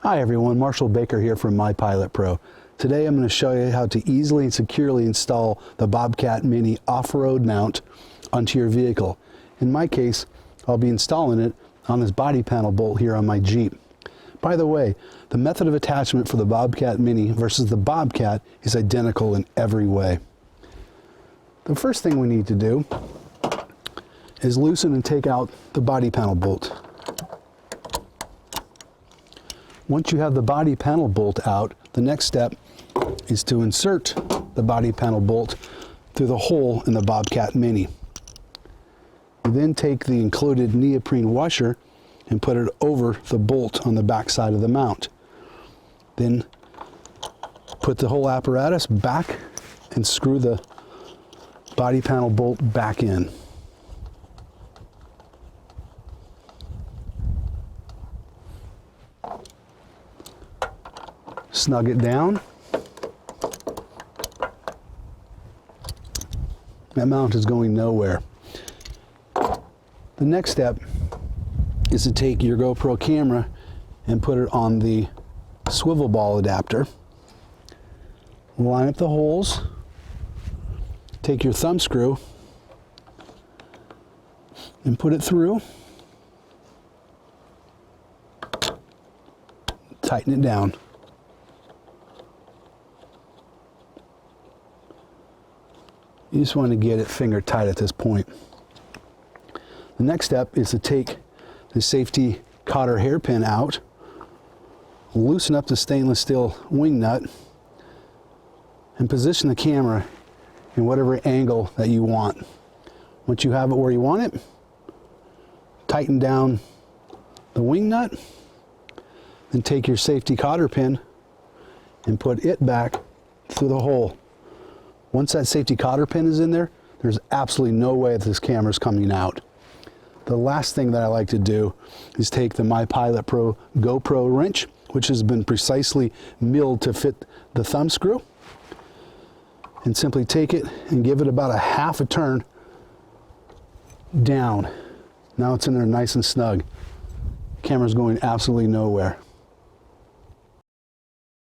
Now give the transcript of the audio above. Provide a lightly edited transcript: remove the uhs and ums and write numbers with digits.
Hi everyone, Marshall Baker here from MyPilotPro. Today I'm going to show you how to easily and securely install the Bobcat Mini off-road mount onto your vehicle. In my case, I'll be installing it on this body panel bolt here on my Jeep. By the way, the method of attachment for the Bobcat Mini versus the Bobcat is identical in every way. The first thing we need to do is loosen and take out the body panel bolt. Once you have the body panel bolt out, the next step is to insert the body panel bolt through the hole in the Bobcat Mini. You then take the included neoprene washer and put it over the bolt on the back side of the mount. Then put the whole apparatus back and screw the body panel bolt back in. Snug it down. That mount is going nowhere. The next step is to take your GoPro camera and put it on the swivel ball adapter. Line up the holes. Take your thumb screw and put it through. Tighten it down. You just want to get it finger tight at this point. The next step is to take the safety cotter hairpin out, loosen up the stainless steel wing nut, and position the camera in whatever angle that you want. Once you have it where you want it, tighten down the wing nut, then take your safety cotter pin and put it back through the hole. Once that safety cotter pin is in there, there's absolutely no way that this camera is coming out. The last thing that I like to do is take the MyPilotPro GoPro wrench, which has been precisely milled to fit the thumb screw, and simply take it and give it about a half a turn down. Now it's in there nice and snug. Camera's going absolutely nowhere.